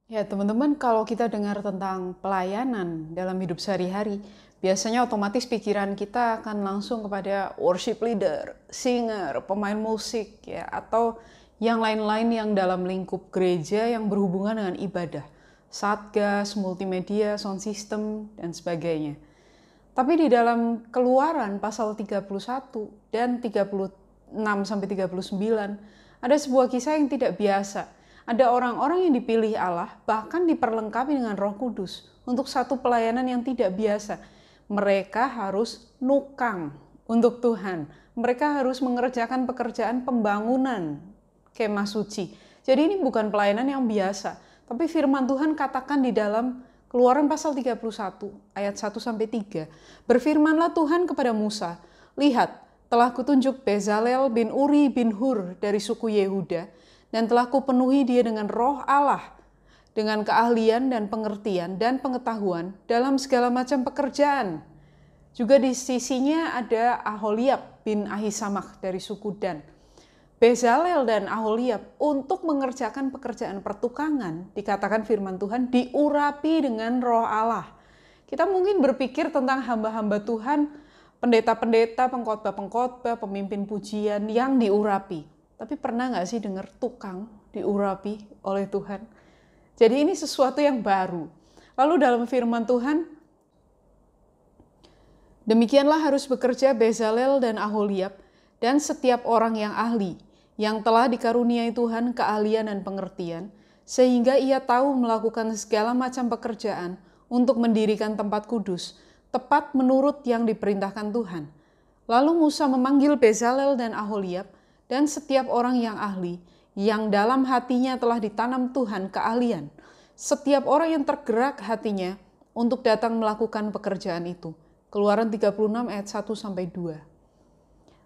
Ya, teman-teman, kalau kita dengar tentang pelayanan dalam hidup sehari-hari, biasanya otomatis pikiran kita akan langsung kepada worship leader, singer, pemain musik, ya, atau yang lain-lain yang dalam lingkup gereja yang berhubungan dengan ibadah, satgas, multimedia, sound system, dan sebagainya. Tapi di dalam Keluaran pasal 31 dan 36 sampai 39 ada sebuah kisah yang tidak biasa. Ada orang-orang yang dipilih Allah bahkan diperlengkapi dengan Roh Kudus untuk satu pelayanan yang tidak biasa. Mereka harus nukang untuk Tuhan. Mereka harus mengerjakan pekerjaan pembangunan kemah suci. Jadi ini bukan pelayanan yang biasa, tapi firman Tuhan katakan di dalam Keluaran pasal 31 ayat 1 sampai 3. Berfirmanlah Tuhan kepada Musa, "Lihat, telah kutunjuk Bezalel bin Uri bin Hur dari suku Yehuda, dan telah kupenuhi dia dengan roh Allah, dengan keahlian dan pengertian dan pengetahuan dalam segala macam pekerjaan." Juga di sisinya ada Aholiab bin Ahisamach dari suku Dan. Bezalel dan Aholiab untuk mengerjakan pekerjaan pertukangan, dikatakan firman Tuhan, diurapi dengan roh Allah. Kita mungkin berpikir tentang hamba-hamba Tuhan, pendeta-pendeta, pengkhotbah-pengkhotbah, pemimpin pujian yang diurapi. Tapi pernah nggak sih dengar tukang diurapi oleh Tuhan? Jadi ini sesuatu yang baru. Lalu dalam firman Tuhan, demikianlah harus bekerja Bezalel dan Aholiab dan setiap orang yang ahli, yang telah dikaruniai Tuhan keahlian dan pengertian, sehingga ia tahu melakukan segala macam pekerjaan untuk mendirikan tempat kudus, tepat menurut yang diperintahkan Tuhan. Lalu Musa memanggil Bezalel dan Aholiab dan setiap orang yang ahli, yang dalam hatinya telah ditanam Tuhan keahlian. Setiap orang yang tergerak hatinya untuk datang melakukan pekerjaan itu. Keluaran 36 ayat 1 sampai 2.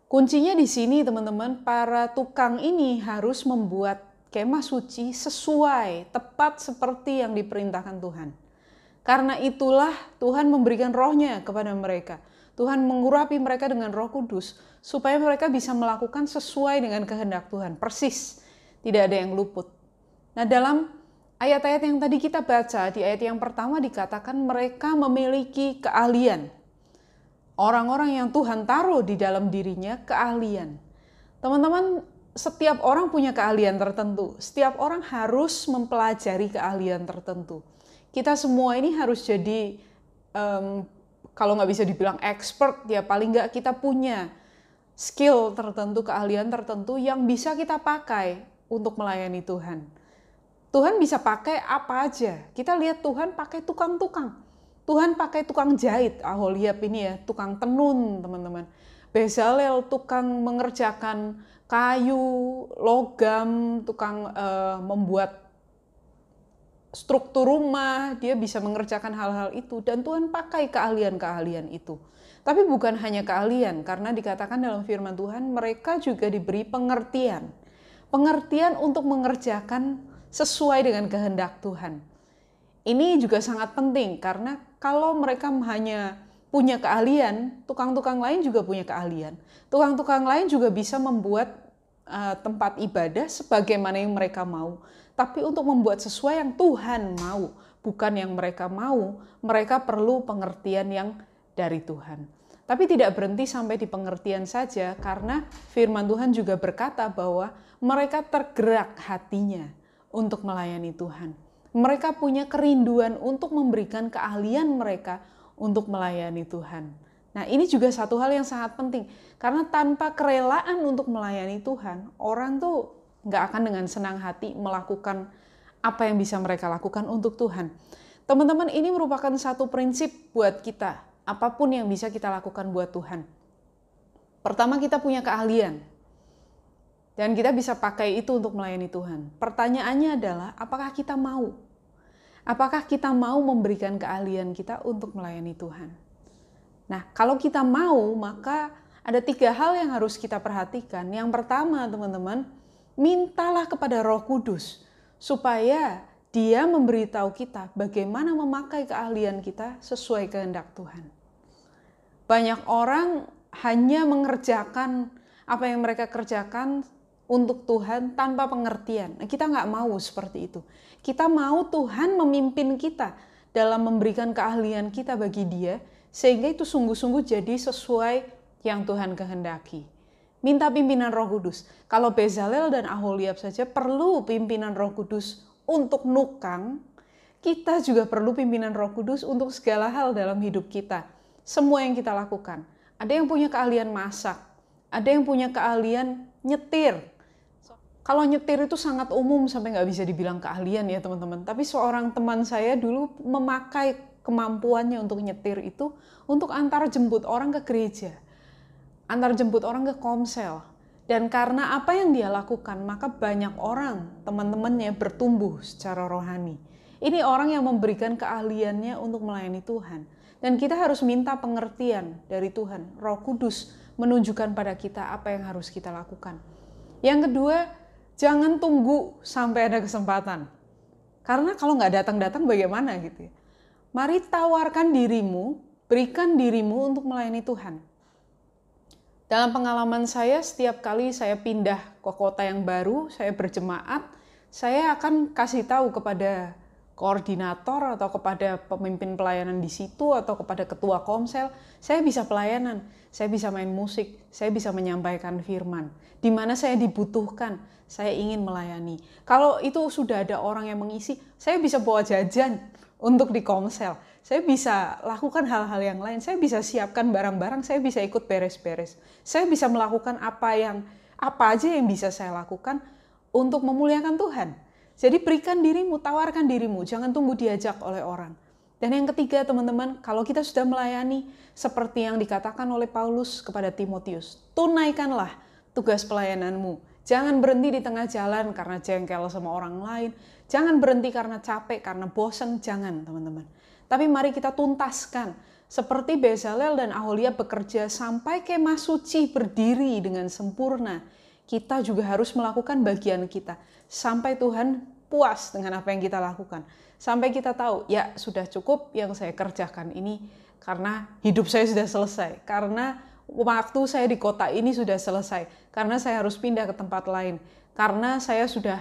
Kuncinya di sini teman-teman, para tukang ini harus membuat kemah suci sesuai, tepat seperti yang diperintahkan Tuhan. Karena itulah Tuhan memberikan rohnya kepada mereka. Tuhan mengurapi mereka dengan Roh Kudus supaya mereka bisa melakukan sesuai dengan kehendak Tuhan. Persis, tidak ada yang luput. Nah, dalam ayat-ayat yang tadi kita baca, di ayat yang pertama dikatakan mereka memiliki keahlian. Orang-orang yang Tuhan taruh di dalam dirinya keahlian. Teman-teman, setiap orang punya keahlian tertentu. Setiap orang harus mempelajari keahlian tertentu. Kita semua ini harus jadi, kalau nggak bisa dibilang expert, ya paling nggak kita punya skill tertentu, keahlian tertentu yang bisa kita pakai untuk melayani Tuhan. Tuhan bisa pakai apa aja. Kita lihat Tuhan pakai tukang-tukang. Tuhan pakai tukang jahit, Aholiab ini ya, tukang tenun teman-teman. Bezalel tukang mengerjakan kayu, logam, tukang membuat struktur rumah, dia bisa mengerjakan hal-hal itu. Dan Tuhan pakai keahlian-keahlian itu. Tapi bukan hanya keahlian, karena dikatakan dalam firman Tuhan, mereka juga diberi pengertian. Pengertian untuk mengerjakan sesuai dengan kehendak Tuhan. Ini juga sangat penting karena kalau mereka hanya punya keahlian, tukang-tukang lain juga punya keahlian. Tukang-tukang lain juga bisa membuat tempat ibadah sebagaimana yang mereka mau. Tapi untuk membuat sesuai yang Tuhan mau, bukan yang mereka mau, mereka perlu pengertian yang dari Tuhan. Tapi tidak berhenti sampai di pengertian saja, karena firman Tuhan juga berkata bahwa mereka tergerak hatinya untuk melayani Tuhan. Mereka punya kerinduan untuk memberikan keahlian mereka untuk melayani Tuhan. Nah, ini juga satu hal yang sangat penting. Karena tanpa kerelaan untuk melayani Tuhan, orang tuh nggak akan dengan senang hati melakukan apa yang bisa mereka lakukan untuk Tuhan. Teman-teman, ini merupakan satu prinsip buat kita. Apapun yang bisa kita lakukan buat Tuhan. Pertama, kita punya keahlian. Dan kita bisa pakai itu untuk melayani Tuhan. Pertanyaannya adalah, apakah kita mau? Apakah kita mau memberikan keahlian kita untuk melayani Tuhan? Nah, kalau kita mau, maka ada 3 hal yang harus kita perhatikan. Yang pertama, teman-teman, mintalah kepada Roh Kudus supaya Dia memberitahu kita bagaimana memakai keahlian kita sesuai kehendak Tuhan. Banyak orang hanya mengerjakan apa yang mereka kerjakan untuk Tuhan tanpa pengertian. Nah, kita nggak mau seperti itu. Kita mau Tuhan memimpin kita dalam memberikan keahlian kita bagi Dia, sehingga itu sungguh-sungguh jadi sesuai yang Tuhan kehendaki. Minta pimpinan Roh Kudus. Kalau Bezalel dan Aholiab saja perlu pimpinan Roh Kudus untuk nukang, kita juga perlu pimpinan Roh Kudus untuk segala hal dalam hidup kita. Semua yang kita lakukan. Ada yang punya keahlian masak, ada yang punya keahlian nyetir. Kalau nyetir itu sangat umum sampai nggak bisa dibilang keahlian ya teman-teman. Tapi seorang teman saya dulu memakai kemampuannya untuk nyetir itu untuk antar jemput orang ke gereja, antar jemput orang ke komsel. Dan karena apa yang dia lakukan, maka banyak orang, teman-temannya bertumbuh secara rohani. Ini orang yang memberikan keahliannya untuk melayani Tuhan. Dan kita harus minta pengertian dari Tuhan. Roh Kudus menunjukkan pada kita apa yang harus kita lakukan. Yang kedua, jangan tunggu sampai ada kesempatan. Karena kalau nggak datang-datang bagaimana gitu ya. Mari tawarkan dirimu, berikan dirimu untuk melayani Tuhan. Dalam pengalaman saya, setiap kali saya pindah ke kota yang baru, saya berjemaat, saya akan kasih tahu kepada koordinator atau kepada pemimpin pelayanan di situ atau kepada ketua komsel, saya bisa pelayanan, saya bisa main musik, saya bisa menyampaikan firman. Di mana saya dibutuhkan, saya ingin melayani. Kalau itu sudah ada orang yang mengisi, saya bisa bawa jajan untuk di komsel. Saya bisa lakukan hal-hal yang lain, saya bisa siapkan barang-barang, saya bisa ikut beres-beres. Saya bisa melakukan apa aja yang bisa saya lakukan untuk memuliakan Tuhan. Jadi berikan dirimu, tawarkan dirimu, jangan tunggu diajak oleh orang. Dan yang ketiga teman-teman, kalau kita sudah melayani seperti yang dikatakan oleh Paulus kepada Timotius, tunaikanlah tugas pelayananmu. Jangan berhenti di tengah jalan karena jengkel sama orang lain. Jangan berhenti karena capek, karena bosan, jangan teman-teman. Tapi mari kita tuntaskan. Seperti Bezalel dan Aholiab bekerja sampai kemah suci berdiri dengan sempurna. Kita juga harus melakukan bagian kita. Sampai Tuhan puas dengan apa yang kita lakukan. Sampai kita tahu, ya sudah cukup yang saya kerjakan ini. Karena hidup saya sudah selesai. Karena waktu saya di kota ini sudah selesai. Karena saya harus pindah ke tempat lain. Karena saya sudah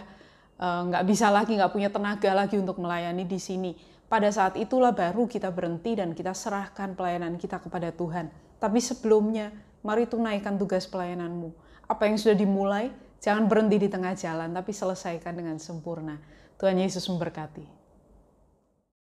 nggak bisa lagi, nggak punya tenaga lagi untuk melayani di sini. Pada saat itulah baru kita berhenti dan kita serahkan pelayanan kita kepada Tuhan. Tapi sebelumnya, mari tunaikan tugas pelayananmu. Apa yang sudah dimulai, jangan berhenti di tengah jalan, tapi selesaikan dengan sempurna. Tuhan Yesus memberkati.